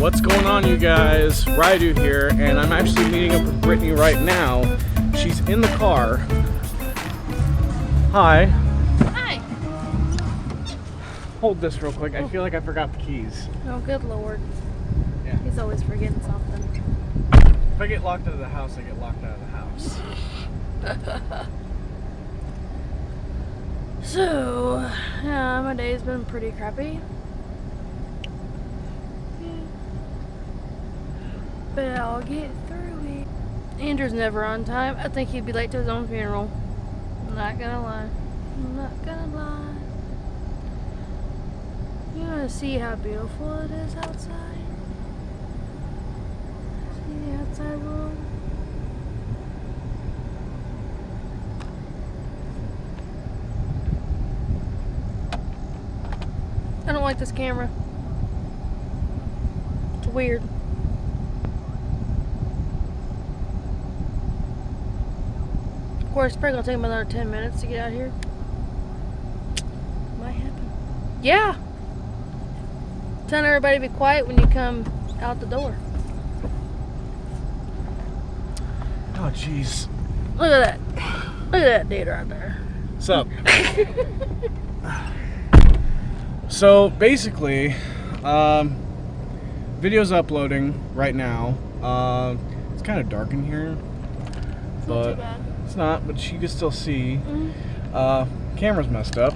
What's going on, you guys? Rydew here, and I'm actually meeting up with Brittany right now. She's in the car. Hi. Hi. Hold this real quick. I feel like I forgot the keys. Oh, good Lord. Yeah. He's always forgetting something. If I get locked out of the house, I get locked out of the house. So, yeah, my day's been pretty crappy. But I'll get through it. Andrew's never on time. I think he'd be late to his own funeral. I'm not gonna lie. I'm not gonna lie. You wanna see how beautiful it is outside? See the outside world? I don't like this camera. It's weird. Of course, it's probably gonna take me another 10 minutes to get out here. Might happen. Yeah! Telling everybody to be quiet when you come out the door. Oh, jeez. Look at that. Look at that dude right there. What's up? So basically, video's uploading right now. It's kind of dark in here, It's but not too bad. it's not. But you can still see. Camera's messed up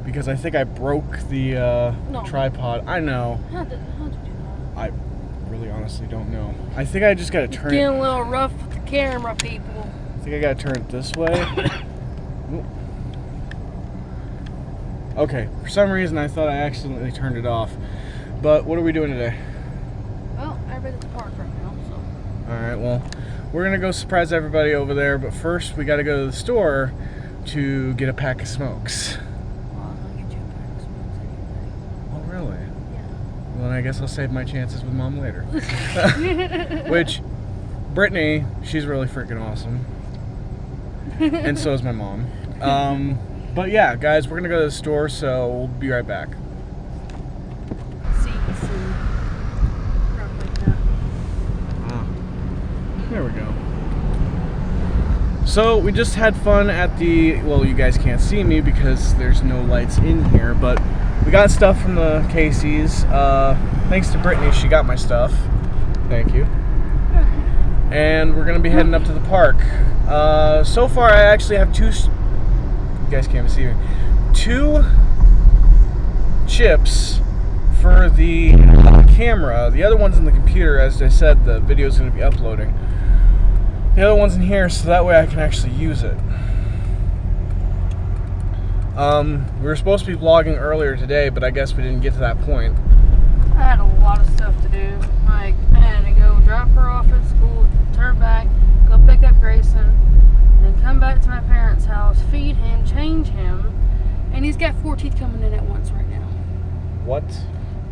because I think I broke the No. tripod. I know. How'd you do that? I really honestly don't know. I think I just gotta turn Getting it. a little rough with the camera, people. I think I gotta turn it this way. Oop. Okay, for some reason I thought I accidentally turned it off. But what are we doing today? Well, everybody's at the park right now, so. Alright, well, we're gonna go surprise everybody over there, but first we gotta go to the store to get a pack of smokes. Well, I'm gonna get you a pack of smokes anyway. Oh, really? Yeah. Well, then I guess I'll save my chances with Mom later. Which, Brittany, she's really freaking awesome. And so is my mom. But yeah, guys, we're gonna go to the store, so we'll be right back. There we go. So we just had fun at the, well, you guys can't see me because there's no lights in here, but we got stuff from the Casey's. Thanks to Brittany, she got my stuff. Thank you. And we're gonna be heading up to the park. So far I actually have you guys can't see me, 2 chips for the camera. The other one's in the computer. As I said, the video is going to be uploading. The other one's in here, so that way I can actually use it. We were supposed to be vlogging earlier today, but I guess we didn't get to that point. I had a lot of stuff to do. Like, I had to go drop her off at school, turn back, go pick up Grayson, then come back to my parents' house, feed him, change him, and he's got 4 teeth coming in at once right now. What?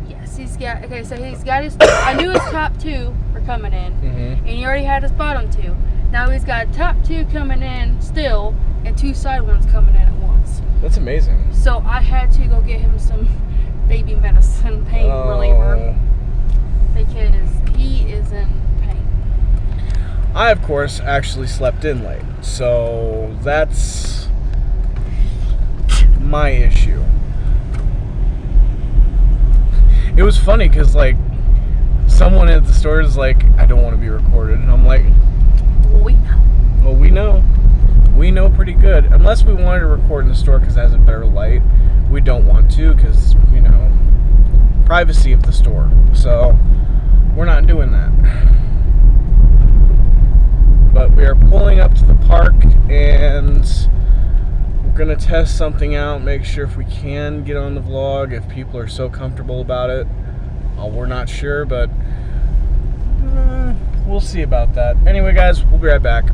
Yes, he's got, okay, so he's got his, I knew his top 2 were coming in, and he already had his bottom 2. Now he's got top 2 coming in still, and 2 side ones coming in at once. That's amazing. So I had to go get him some baby medicine, pain reliever, because he is in pain. I, of course, actually slept in late, so that's my issue. It was funny because, like, someone at the store is like, I don't want to be recorded, and I'm like, Well, we know. well, we know. We know pretty good. Unless we wanted to record in the store because it has a better light, we don't want to because, you know, privacy of the store. So, we're not doing that. But we are pulling up to the park and we're going to test something out, make sure if we can get on the vlog, if people are so comfortable about it. We're not sure, but we'll see about that. Anyway, guys, we'll be right back.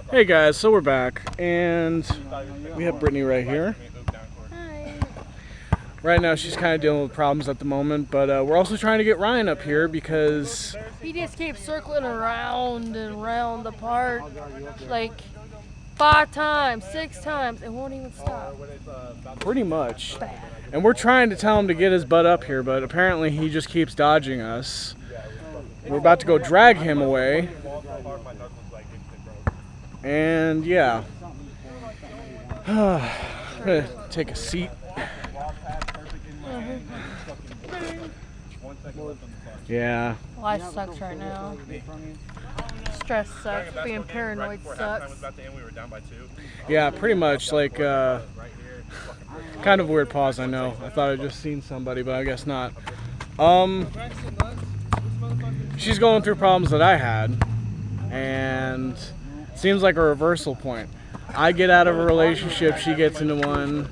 Hey guys, so we're back and we have Brittany right here. Hi. Right now she's kind of dealing with problems at the moment, but we're also trying to get Ryan up here because... He just keeps circling around and around the park. Like, 5 times, 6 times, it won't even stop. Pretty much. Bad. And we're trying to tell him to get his butt up here, but apparently he just keeps dodging us. We're about to go drag him away. And yeah. I'm gonna take a seat. Yeah. Life sucks right now. Stress sucks. Being paranoid sucks. Yeah, pretty much. Like, kind of weird pause, I know. I thought I'd just seen somebody, but I guess not. She's going through problems that I had, and it seems like a reversal point. I get out of a relationship, she gets into one,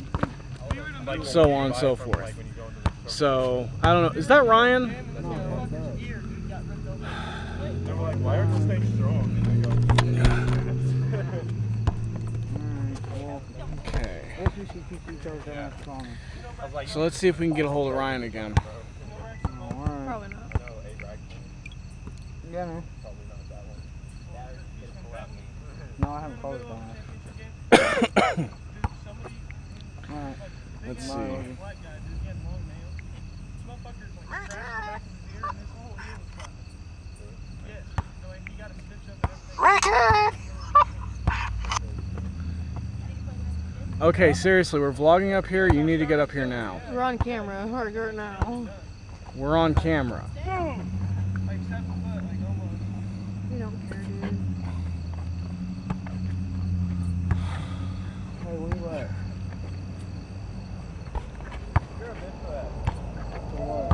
so on and so forth. So, I don't know. Is that Ryan? Why are those things strong? Okay. So let's see if we can get a hold of Ryan again. Probably not. Yeah, no. No, I haven't called it on that. Alright. Let's see. Okay, seriously, we're vlogging up here. You need to get up here now. We're on camera. Right now. We're on camera. We don't care, dude. Hey, where you at? You're a bitch for that. For what?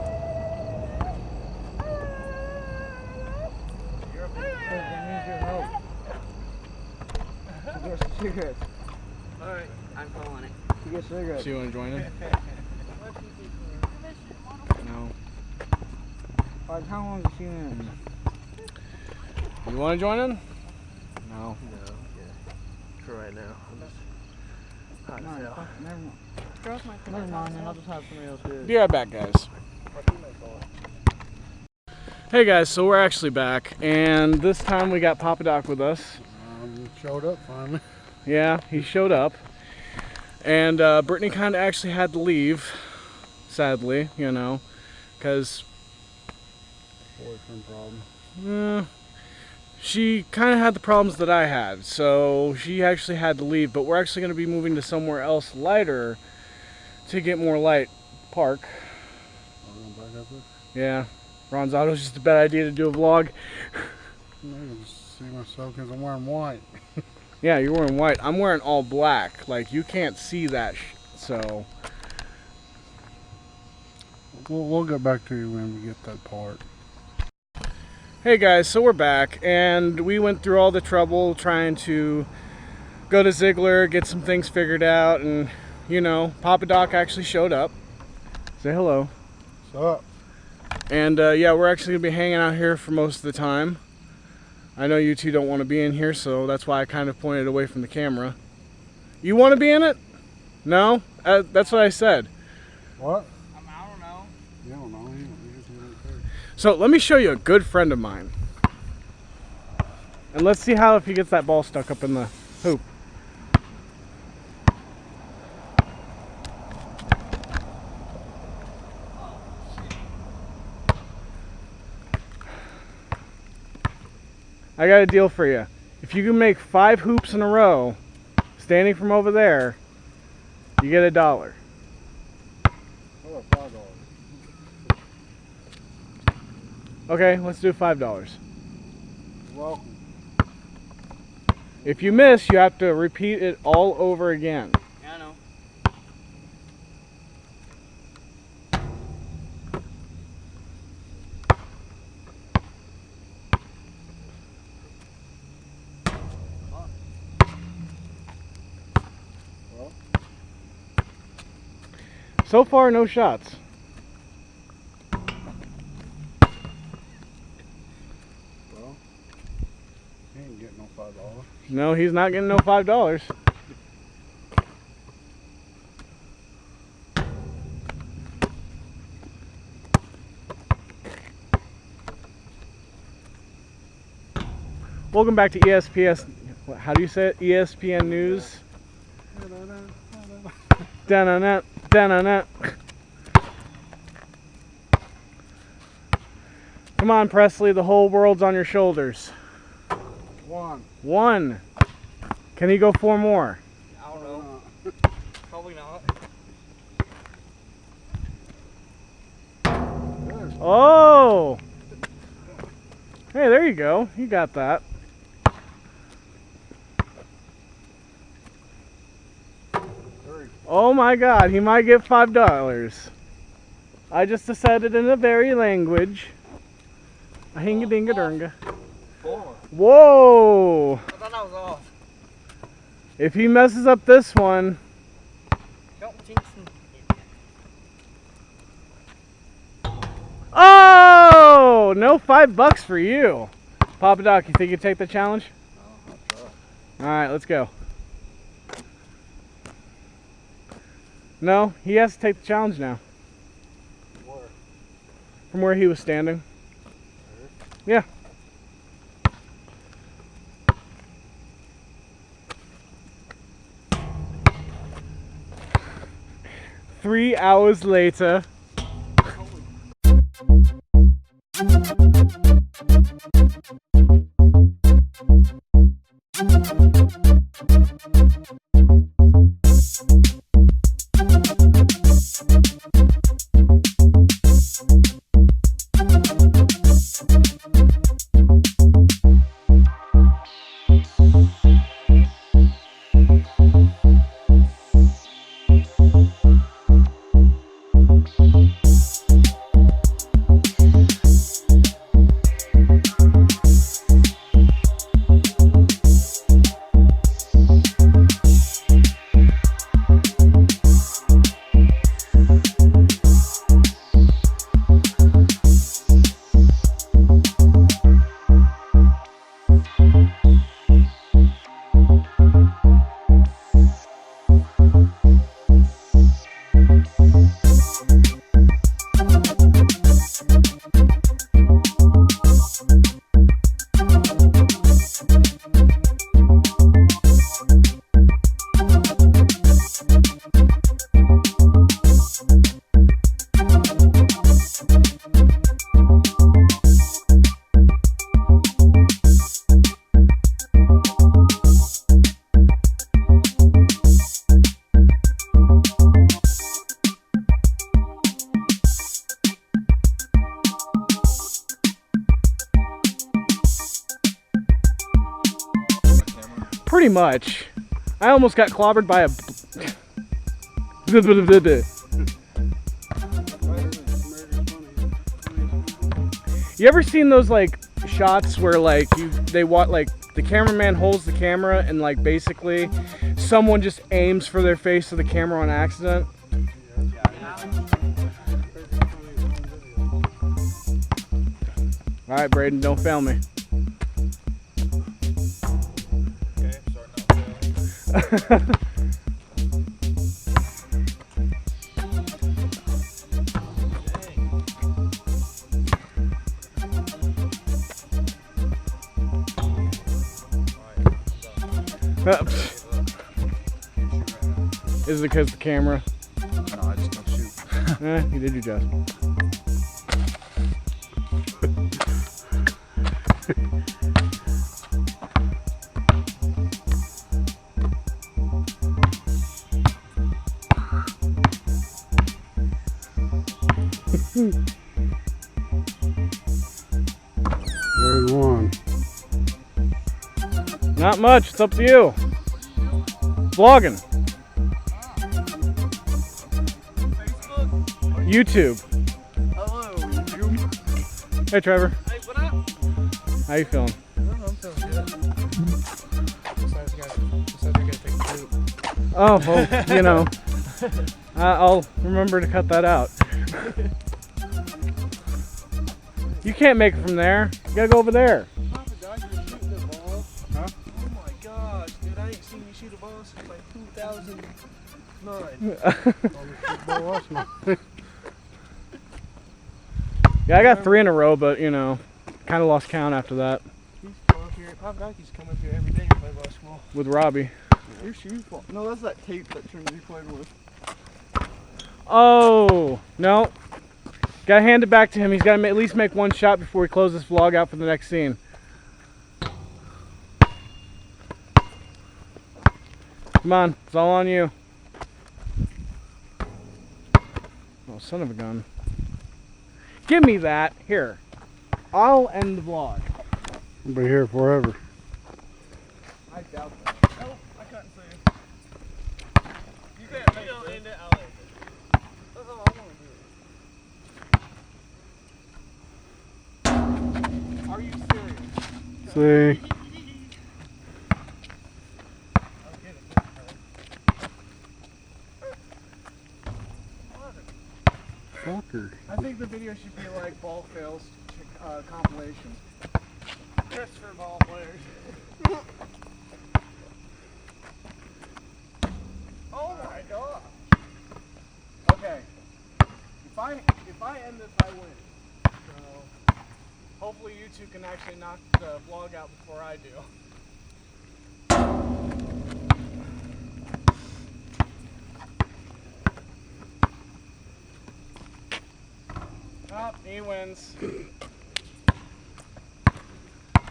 You're a bitch for That needs your help. To get some cigarettes. Alright, I'm calling it. To get cigarettes. So you want to join in? No. Alright, how long is she in? You want to join in? No. No, yeah. For right now. I'm just hot as No, hell. never mind. Girls might think Never I'm mind, then I'll just have somebody else do it. Be right back, guys. Hey guys, so we're actually back, and this time we got Papa Doc with us. Showed up finally. Yeah, he showed up. And Brittany kind of actually had to leave, sadly, you know, because Boyfriend problem. she kind of had the problems that I had, so she actually had to leave. But we're actually going to be moving to somewhere else lighter to get more light. Park. Are we gonna back up this? Yeah, Ron's Auto was just a bad idea to do a vlog. I can just see myself because I'm wearing white. Yeah, you're wearing white. I'm wearing all black. Like, you can't see that so. We'll get back to you when we get that part. Hey guys, so we're back, and we went through all the trouble trying to go to Ziegler, get some things figured out, and you know, Papa Doc actually showed up. Say hello. What's up? And yeah, we're actually gonna be hanging out here for most of the time. I know you two don't want to be in here, so that's why I kind of pointed away from the camera. You want to be in it? No? That's what I said. What? I don't know. You don't know. You just don't care. So let me show you a good friend of mine. And let's see how if he gets that ball stuck up in the hoop. I got a deal for you. If you can make 5 hoops in a row, standing from over there, you get $1. Oh, $5. Okay, let's do $5. You're welcome. If you miss, you have to repeat it all over again. Yeah, I know. Well, So far, no shots. well, he ain't getting no $5. No, he's not getting no $5. Welcome back to ESPS. How do you say it? ESPN News. Da-na-na, da-na-na. Come on, Presley, the whole world's on your shoulders. One. Can he go 4 more? I don't know. Probably not. Oh! Hey, there you go. You got that. Oh my God, he might get $5. I just decided in a very language. A hinga dinga durnga. 4. Whoa! I thought that was off. If he messes up this one. Don't jinx him. Oh! No $5 for you. Papa Doc, you think you take the challenge? I'll try. Alright, let's go. No, he has to take the challenge now. Where? From where he was standing. Yeah. Three hours later. Pretty much. I almost got clobbered by a... You ever seen those like shots where like they want like the cameraman holds the camera and like basically someone just aims for their face to the camera on accident? All right, Braden, don't fail me. Okay, starting out. Is it because the camera? No, I just don't shoot. You did your job. There's one. Not much, it's up to you. Vlogging. YouTube. Hello, YouTube. Hey Trevor. Hey, what up? How you feeling? I'm feeling good. Besides, we gotta take a poop. Oh, well, you know. I'll remember to cut that out. You can't make it from there. You gotta go over there. Papa Doc, you're shooting the ball. Huh? Oh my gosh, dude, I ain't seen you shoot a ball since like 2009. Yeah, I got 3 in a row, but you know, kind of lost count after that. He's off here Pop Guy's coming through every day to play basketball. with Robbie. Your shoes fall. No, that's that tape that Trinity played with. Oh, no. Gotta hand it back to him. He's gotta at least make one shot before we close this vlog out for the next scene. Come on, it's all on you. Oh, son of a gun. Give me that. Here. I'll end the vlog. I'll be here forever. I doubt that. Oh, I couldn't see. You can't make it. End it, I'll end it. That's all I want to do. Are you serious? See? Fucker. I think the video should be like ball fails compilations. Christopher ball players. Oh my god. Okay. If I end this, I win. So hopefully you two can actually knock the vlog out before I do. Oh, he wins.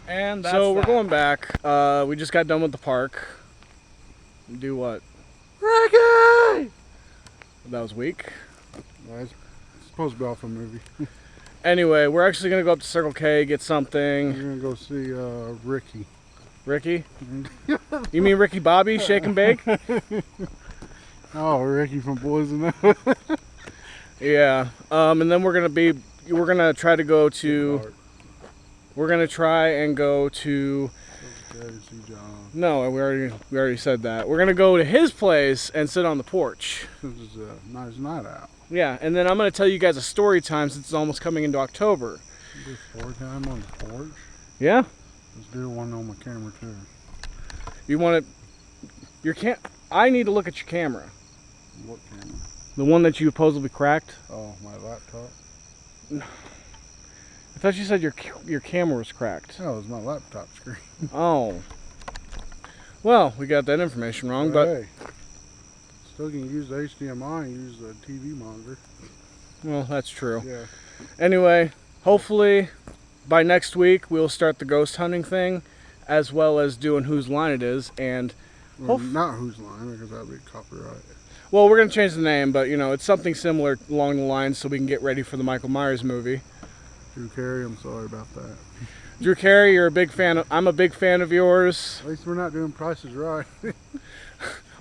And that's so we're going back. We just got done with the park. Do what? Ricky! That was weak. Well, it's supposed to be off a movie. Anyway, we're actually gonna go up to Circle K, get something. We're gonna go see Ricky. Ricky? You mean Ricky Bobby, Shake and Bake? Oh, Ricky from Boys and That. Yeah. And then we're gonna try to go to. We're gonna try and go to. See John. No, we already said that. We're gonna go to his place and sit on the porch. This is a nice night out. Yeah, and then I'm gonna tell you guys a story time since it's almost coming into October. Do story time on the porch. Yeah. Let's do one on my camera too. You want to? I need to look at your camera. What camera? The one that you supposedly cracked. Oh, my laptop. I thought you said your camera was cracked. No, it was my laptop screen. Oh. Well, we got that information wrong, but hey, still can use the HDMI and use the TV monitor. well, that's true. Yeah. Anyway, hopefully by next week we'll start the ghost hunting thing, as well as doing whose line it is, and Well, not Whose Line, because that'd be copyright. well, we're gonna change the name, but you know, it's something similar along the lines so we can get ready for the Michael Myers movie. Drew Carey, I'm sorry about that. Drew Carey, you're a big fan. I'm a big fan of yours. At least we're not doing Prices Right.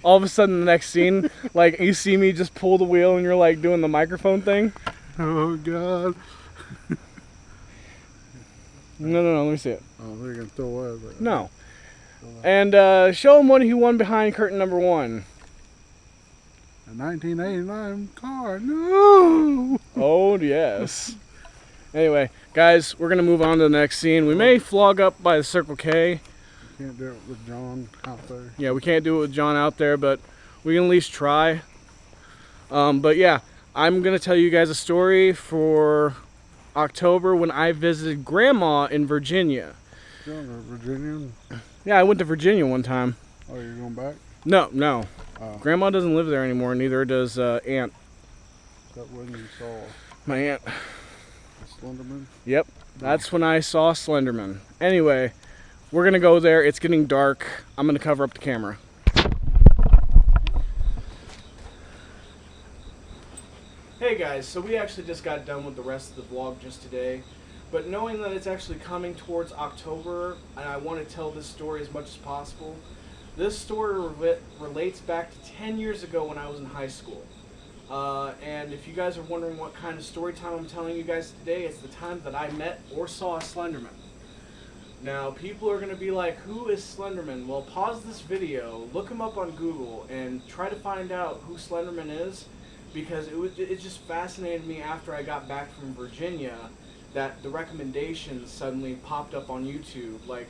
All of a sudden, the next scene, like you see me just pull the wheel and you're like doing the microphone thing. Oh God. No, let me see it. Oh, they're gonna throw away. But No. And show him what he won behind curtain number 1. A 1989 car. No. Oh yes. Anyway, guys, we're gonna move on to the next scene. We may vlog up by the Circle K. Can't do it with John out there. Yeah, we can't do it with John out there, but we can at least try. But yeah, I'm gonna tell you guys a story for October when I visited Grandma in Virginia. John, a Virginian. Yeah, I went to Virginia one time. Oh, you're going back? No. Oh. Grandma doesn't live there anymore, neither does Aunt. That when you saw My aunt. Slenderman? Yep, that's when I saw Slenderman. Anyway, we're gonna go there. It's getting dark. I'm gonna cover up the camera. Hey guys, so we actually just got done with the rest of the vlog just today. But knowing that it's actually coming towards October, and I want to tell this story as much as possible, this story relates back to 10 years ago when I was in high school. And if you guys are wondering what kind of story time I'm telling you guys today, it's the time that I met or saw a Slenderman. Now, people are going to be like, who is Slenderman? Well, pause this video, look him up on Google, and try to find out who Slenderman is, because it just fascinated me after I got back from Virginia that the recommendations suddenly popped up on YouTube. Like,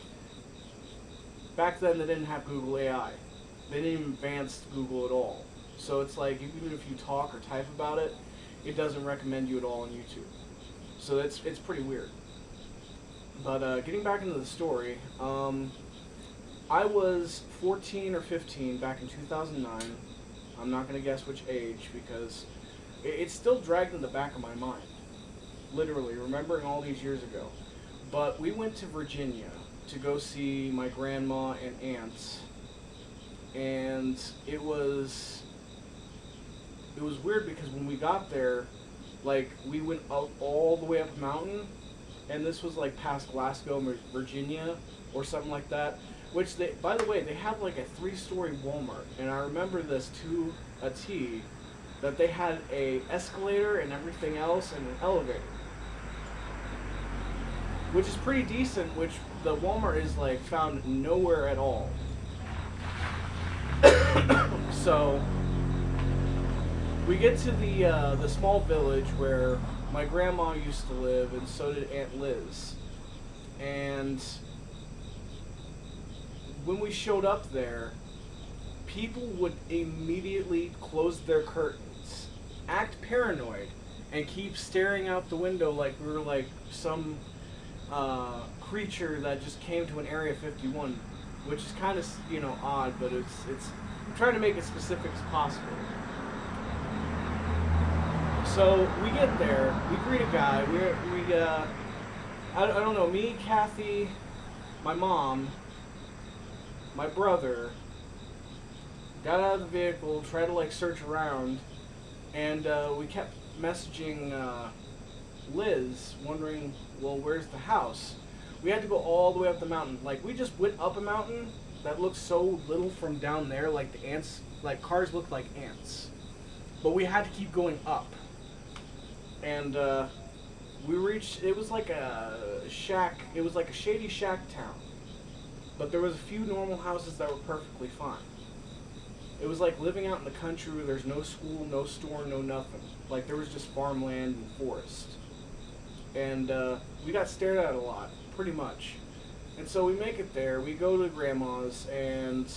back then they didn't have Google AI. They didn't even advance Google at all. So it's like, even if you talk or type about it, it doesn't recommend you at all on YouTube. So it's pretty weird. But getting back into the story, I was 14 or 15 back in 2009. I'm not going to guess which age because it's still dragged in the back of my mind. Literally, remembering all these years ago. But we went to Virginia to go see my grandma and aunts. And it was weird because when we got there, like, we went up all the way up a mountain, and this was like past Glasgow, Virginia, or something like that. Which they, by the way, they have like a 3-story Walmart, and I remember this to a T, that they had a escalator and everything else, and an elevator, which is pretty decent. Which the Walmart is like found nowhere at all. So we get to the small village where my grandma used to live, and so did Aunt Liz. And when we showed up there, people would immediately close their curtains, act paranoid, and keep staring out the window like we were like some creature that just came to an Area 51, which is kind of, you know, odd, but it's I'm trying to make it specific as possible. So we get there, we greet a guy, I don't know, me, Kathy, my mom, my brother, got out of the vehicle, tried to like search around, and we kept messaging Liz, wondering, well, where's the house? We had to go all the way up the mountain. Like, we just went up a mountain that looked so little from down there, like the ants, like cars looked like ants. But we had to keep going up. And we reached, it was like a shack, it was like a shady shack town. But there was a few normal houses that were perfectly fine. It was like living out in the country where there's no school, no store, no nothing. Like, there was just farmland and forest. And we got stared at a lot, pretty much. And so we make it there, we go to Grandma's, and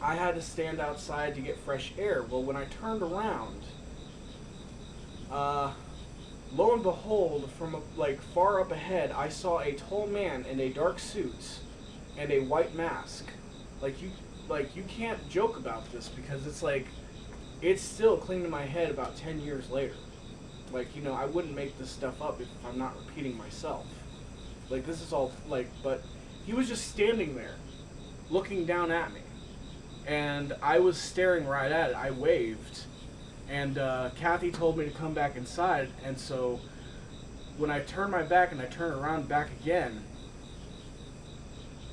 I had to stand outside to get fresh air. Well, when I turned around, lo and behold, from like far up ahead, I saw a tall man in a dark suit and a white mask. Like you can't joke about this because it's like, it's still clinging to my head about 10 years later. Like, you know, I wouldn't make this stuff up if I'm not repeating myself. Like, this is all, like, but he was just standing there, looking down at me. And I was staring right at it. I waved. And Kathy told me to come back inside. And so when I turned my back and I turned around back again,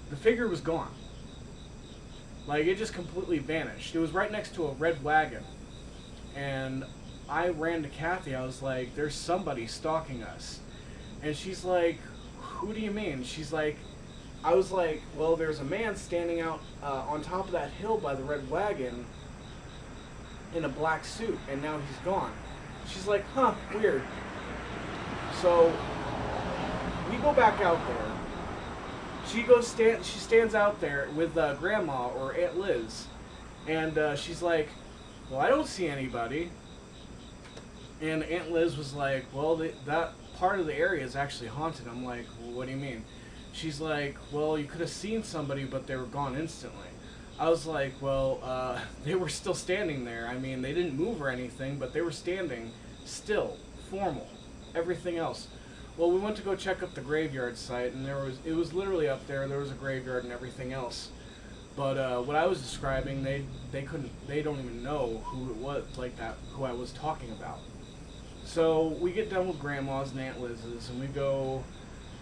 the figure was gone. Like, it just completely vanished. It was right next to a red wagon. And I ran to Kathy. I was like, there's somebody stalking us. And she's like, who do you mean? She's like, I was like, well, there's a man standing out on top of that hill by the red wagon in a black suit, and now he's gone. She's like, huh, weird. So we go back out there. She stands out there with Grandma or Aunt Liz, and she's like, well, I don't see anybody. And Aunt Liz was like, well, that part of the area is actually haunted. I'm like, well, what do you mean? She's like, well, you could have seen somebody, but they were gone instantly. I was like, well, they were still standing there. I mean, they didn't move or anything, but they were standing still, formal, everything else. Well, we went to go check up the graveyard site, and it was literally up there. There was a graveyard and everything else. But what I was describing, they don't even know who it was, like that, who I was talking about. So we get done with Grandma's and Aunt Liz's, and we go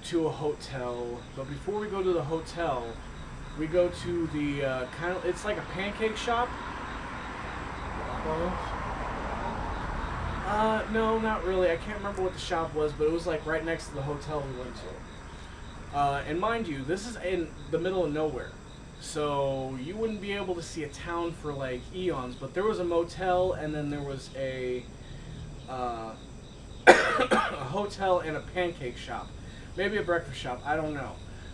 to a hotel. But before we go to the hotel, we go to the it's like a pancake shop. No, not really. I can't remember what the shop was, but it was like right next to the hotel we went to. And mind you, this is in the middle of nowhere. So you wouldn't be able to see a town for like eons, but there was a motel, and then there was a a hotel and a pancake shop. Maybe a breakfast shop, I don't know.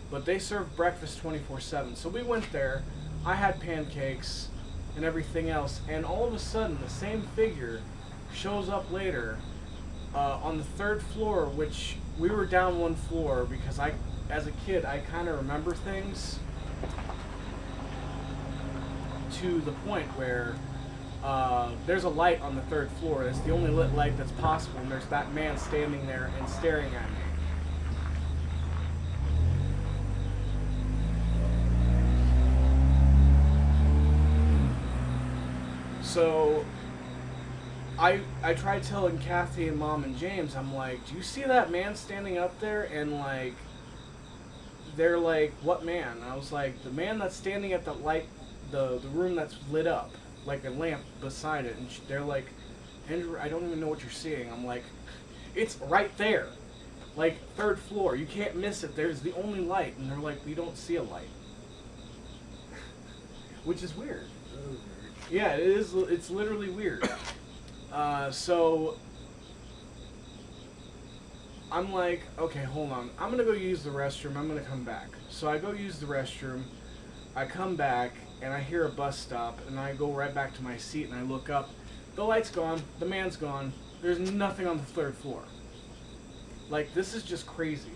But they served breakfast 24/7. So we went there, I had pancakes and everything else, and all of a sudden the same figure shows up later on the third floor, which we were down one floor because as a kid, I kind of remember things to the point where there's a light on the 3rd floor. It's the only lit light that's possible, and there's that man standing there and staring at me. So I tried telling Kathy and Mom and James, I'm like, do you see that man standing up there? And like, they're like, what man? And I was like, the man that's standing at the light, the room that's lit up, like a lamp beside it. And they're like, Andrew, I don't even know what you're seeing. I'm like, it's right there, like 3rd floor. You can't miss it. There's the only light. And they're like, we don't see a light, which is weird. Yeah, it is. It's literally weird. So I'm like, okay, hold on. I'm gonna go use the restroom. I'm gonna come back. So I go use the restroom. I come back and I hear a bus stop, and I go right back to my seat and I look up. The light's gone. The man's gone. There's nothing on the 3rd floor. Like, this is just crazy.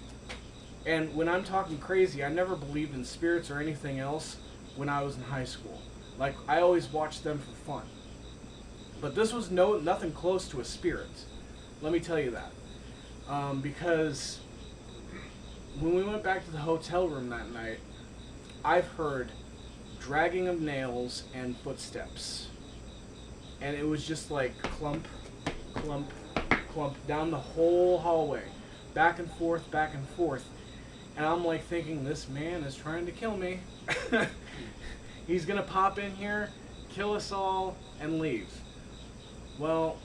And when I'm talking crazy, I never believed in spirits or anything else when I was in high school. Like, I always watched them for fun. But this was nothing close to a spirit. Let me tell you that. Because when we went back to the hotel room that night, I've heard dragging of nails and footsteps. And it was just like clump, clump, clump down the whole hallway. Back and forth, back and forth. And I'm like thinking, this man is trying to kill me. He's gonna pop in here, kill us all, and leave. Well,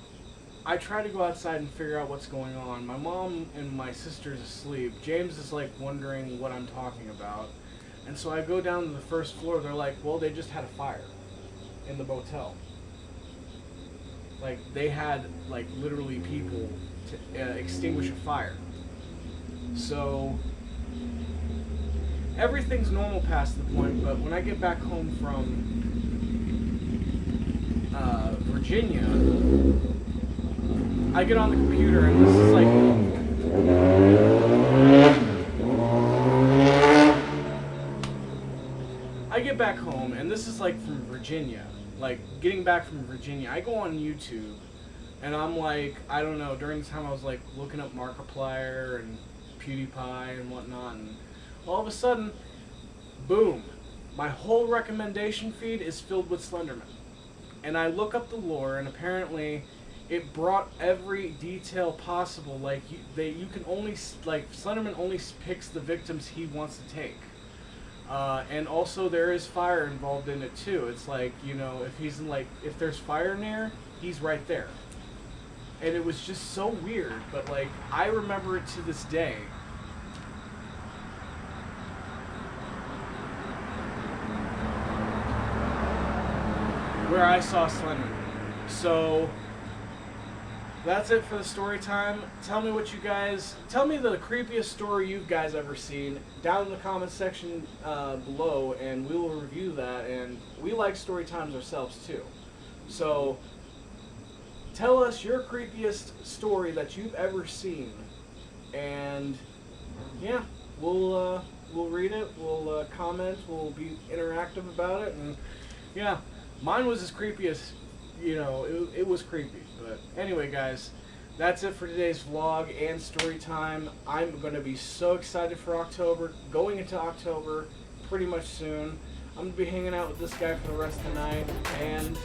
I try to go outside and figure out what's going on. My mom and my sister's asleep. James is like wondering what I'm talking about. And so I go down to the 1st floor. They're like, well, they just had a fire in the motel. Like, they had like literally people to extinguish a fire. So everything's normal past the point, but when I get back home from Virginia, I get on the computer and this is like, I get back home and this is like from Virginia, like getting back from Virginia. I go on YouTube and I'm like, I don't know, during the time I was like looking up Markiplier and PewDiePie and whatnot, and all of a sudden, boom, my whole recommendation feed is filled with Slenderman. And I look up the lore, and apparently it brought every detail possible. Like, you can only, like, Slenderman only picks the victims he wants to take. And also there is fire involved in it too. It's like, you know, if there's fire near, he's right there. And it was just so weird, but like, I remember it to this day. Where I saw Slenderman. So that's it for the story time. Tell me the creepiest story you guys ever seen down in the comment section below, and we will review that. And we like story times ourselves too. So tell us your creepiest story that you've ever seen, and yeah, we'll read it, we'll comment, we'll be interactive about it, and yeah. Mine was as creepy as, you know, it was creepy. But anyway, guys, that's it for today's vlog and story time. I'm going to be so excited for October, going into October pretty much soon. I'm going to be hanging out with this guy for the rest of the night, and